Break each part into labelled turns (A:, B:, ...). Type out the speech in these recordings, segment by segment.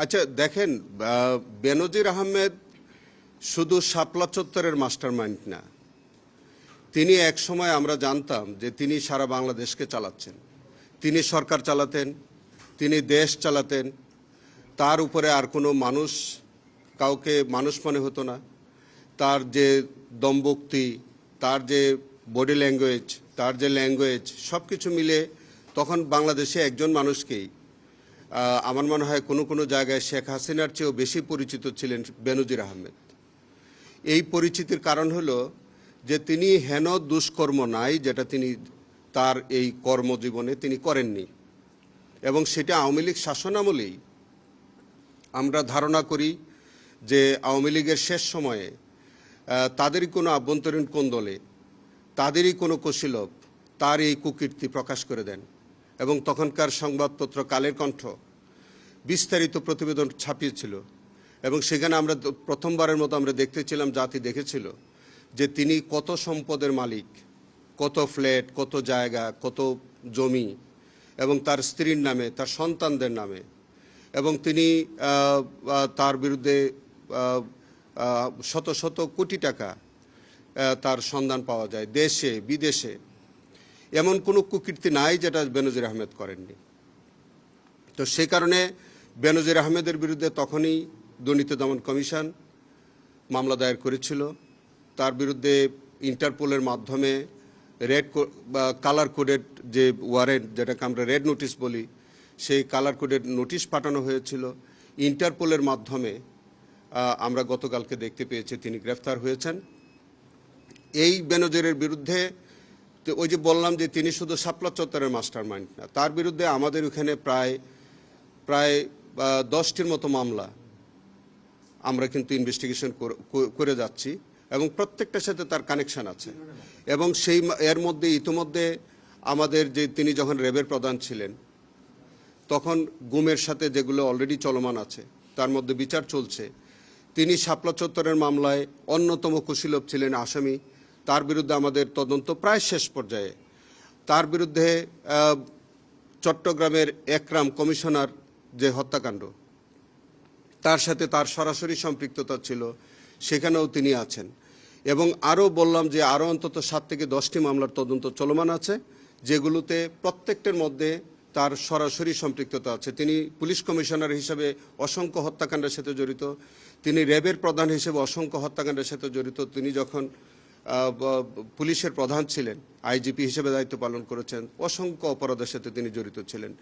A: আচ্ছা দেখেন, বেনজির আহমেদ শুধু শাপলা চত্বরের মাস্টারমাইন্ড না, তিনি এক সময় আমরা জানতাম যে তিনি সারা বাংলাদেশকে চালাচ্ছেন, তিনি সরকার চালাতেন, তিনি দেশ চালাতেন, তার উপরে আর কোনো মানুষ কাউকে মানুষ মনে হতো না। তার যে দমভক্তি, তার যে বডি ল্যাঙ্গুয়েজ, তার যে ল্যাঙ্গুয়েজ, সব কিছু মিলে তখন বাংলাদেশে একজন মানুষকেই আমার মনে হয় কোনো কোনো জায়গায় শেখ হাসিনার চেয়েও বেশি পরিচিত ছিলেন বেনজির আহমেদ। এই পরিচিতির কারণ হলো যে তিনি হেন দুষ্কর্ম নাই যেটা তিনি তার এই কর্মজীবনে তিনি করেননি, এবং সেটা আওয়ামী লীগ শাসনামলেই আমরা ধারণা করি যে আওয়ামী লীগের শেষ সময়ে তাদেরই কোনো আভ্যন্তরীণ কোন্দলে, তাদেরই কোনো কুশীলব তার এই কুকীর্তি প্রকাশ করে দেন, এবং তখনকার সংবাদপত্র কালের কণ্ঠ বিস্তারিত প্রতিবেদন ছাপিয়েছিল, এবং সেখানে আমরা প্রথমবারের মতো আমরা দেখতেছিলাম, জাতি দেখেছিল যে তিনি কত সম্পদের মালিক, কত ফ্ল্যাট, কত জায়গা, কত জমি, এবং তার স্ত্রীর নামে, তার সন্তানদের নামে, এবং তিনি তার বিরুদ্ধে শত শত কোটি টাকা তার সন্ধান পাওয়া যায় দেশে বিদেশে। এমন কোনো কুকীর্তি নাই যেটা বেনজির আহমেদ করেননি। তো সেই কারণে বেনজির আহমেদের বিরুদ্ধে তখনই দুর্নীতি দমন কমিশন মামলা দায়ের করেছিল। তার বিরুদ্ধে ইন্টারপোলের মাধ্যমে রেড বা কালার কোডেড যে ওয়ারেন্ট, যেটাকে আমরা রেড নোটিশ বলি, সেই কালার কোডেড নোটিশ পাঠানো হয়েছিল। ইন্টারপোলের মাধ্যমে আমরা গতকালকে দেখতে পেয়েছি তিনি গ্রেফতার হয়েছেন। এই বেনজিরের বিরুদ্ধে ওই যে বললাম যে তিনি শুধু শাপলা চত্বরের মাস্টারমাইন্ড না, তার বিরুদ্ধে আমাদের ওখানে প্রায় 10টির মতো মামলা আমরা কিন্তু ইনভেস্টিগেশন করে যাচ্ছি, এবং প্রত্যেকটার সাথে তার কানেকশন আছে। এবং এর মধ্যে ইতিমধ্যে আমাদের যে তিনি যখন র্যাবের প্রধান ছিলেন তখন গুমের সাথে যেগুলো অলরেডি চলমান আছে তার মধ্যে বিচার চলছে। তিনি শাপলা চত্বরের মামলায় অন্যতম কুশীলব ছিলেন আসামি। তার বিরুদ্ধে আমাদের তদন্ত প্রায় শেষ পর্যায়ে। তার বিরুদ্ধে চট্টগ্রামের একরাম কমিশনার যে হত্যাকাণ্ড, তার সাথে তার সরাসরি সম্পৃক্ততা ছিল, সেখানেও তিনি আছেন। এবং আরও বললাম যে আরও অন্তত 7 থেকে 10টি মামলার তদন্ত চলমান আছে, যেগুলোতে প্রত্যেকটার মধ্যে তার সরাসরি সম্পৃক্ততা আছে। তিনি পুলিশ কমিশনার হিসেবে অসংখ্য হত্যাকাণ্ডের সাথে জড়িত, তিনি র্যাবের প্রধান হিসেবে অসংখ্য হত্যাকাণ্ডের সাথে জড়িত, তিনি যখন পুলিশের প্রধান ছিলেন, আইজিপি হিসেবে দায়িত্ব পালন করেছেন, অসংখ্য অপরাধের সাথে তিনি জড়িত ছিলেন।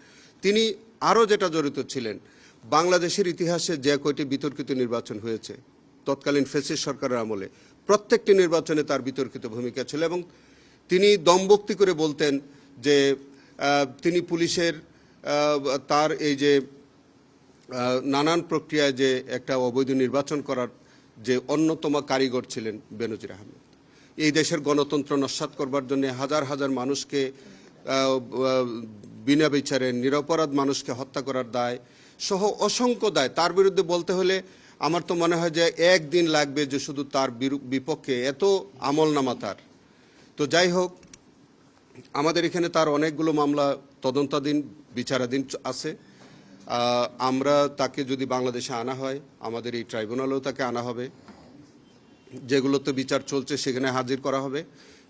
A: তিনি আরও যেটা জড়িত ছিলেন, বাংলাদেশের ইতিহাসে যে কয়টি বিতর্কিত নির্বাচন হয়েছে তৎকালীন ফ্যাসিস্ট সরকারের আমলে, প্রত্যেকটি নির্বাচনে তার বিতর্কিত ভূমিকা ছিল। এবং তিনি দমভক্তি করে বলতেন যে তিনি পুলিশের তার এই যে নানান প্রক্রিয়ায় যে একটা অবৈধ নির্বাচন করার যে অন্যতম কারিগর ছিলেন বেনজির আহমেদ। এই দেশের গণতন্ত্র নস্যাৎ করবার জন্য হাজার হাজার মানুষকে বিনা বিচারে নিরপরাধ মানুষকে হত্যা করার দায় সহ অসংখ্য দায় তার বিরুদ্ধে বলতে হলে আমার তো মনে হয় যে একদিন লাগবে যে শুধু তার বিপক্ষে এত আমলনামা তার। তো যাই হোক, আমাদের এখানে তার অনেকগুলো মামলা তদন্তাধীন, বিচারাধীন আছে। আমরা তাকে যদি বাংলাদেশে আনা হয়, আমাদের এই ট্রাইব্যুনালেও তাকে আনা হবে। যেগুলোতে বিচার চলছে সেখানে হাজির করা হবে,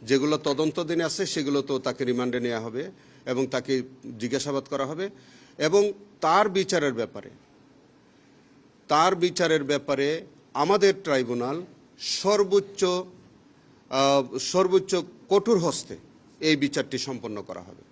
A: যেগুলো তদন্তাধীন আছে সেগুলোতেও তাকে রিমান্ডে নেওয়া হবে এবং তাকে জিজ্ঞাসাবাদ করা হবে। এবং তার বিচারের ব্যাপারে আমাদের ট্রাইব্যুনাল সর্বোচ্চ কঠোর হস্তে এই বিচারটি সম্পন্ন করা হবে।